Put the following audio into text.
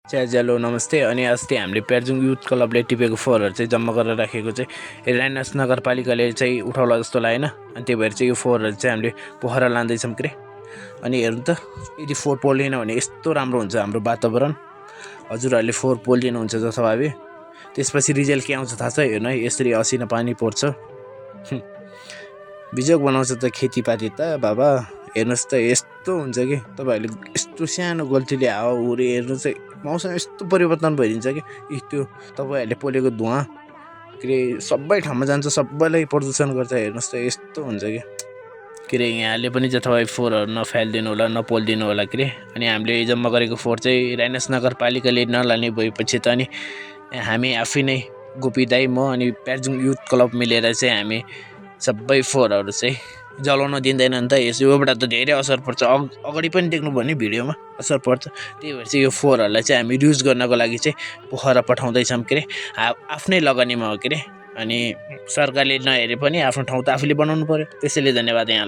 च्यालो नमस्ते। अनि अस्ति हामीले प्यार्जुङ युथ क्लबले टिपेको फोहोरहरू चाहिँ जम्मा गरेर राखेको चाहिँ राइनस नगरपालिकाले चाहिँ उठाउला जस्तो लागेन। अनि त्यही भएर चाहिँ यो फोहोरहरू चाहिँ हामीले पोखरा लाँदैछौँ के। अनि हेर्नु त, यदि फोहोर पोल्दैन भने यस्तो राम्रो हुन्छ हाम्रो वातावरण। हजुरहरूले फोहोर पोलिदिनुहुन्छ जथाभावी, त्यसपछि रिजल्ट के आउँछ थाहा छ? हेर्नु है, यसरी असिना पानी पर्छ, बिजोग बनाउँछ त खेतीपाती त बाबा। हेर्नुहोस् त, यस्तो हुन्छ कि तपाईँहरूले यस्तो सानो गल्तीले हावाहुरी हेर्नु चाहिँ मौसम यस्तो परिवर्तन भइदिन्छ कि त्यो तपाईँहरूले पोलेको धुवा के अरे सबै ठाउँमा जान्छ, सबैलाई प्रदूषण गर्छ। हेर्नुहोस् त, यस्तो हुन्छ के अरे यहाँले पनि जथाभावी फोहोरहरू नफालिदिनु होला, नपोलिदिनु होला के अरे। अनि हामीले जम्मा गरेको फोहोर चाहिँ राइनस नगरपालिकाले नलाने भएपछि त अनि हामी आफै नै गोपी दाई, म अनि प्यार्जुङ युथ क्लब मिलेर चाहिँ हामी सबै फोहोरहरू चाहिँ जलाउन दिँदैन नि त। योबाट त धेरै असर पर्छ, अगाडि पनि देख्नुभयो भने भिडियोमा असर पर्छ। त्यही भएर चाहिँ यो फोहोरहरूलाई चाहिँ हामी रियुज गर्नको लागि चाहिँ पोखरा पठाउँदैछौँ के अरे, आफ्नै लगानीमा हो के अरे। अनि सरकारले नहेरे पनि आफ्नो ठाउँ त आफूले बनाउनु पर्यो। त्यसैले धन्यवाद यहाँलाई।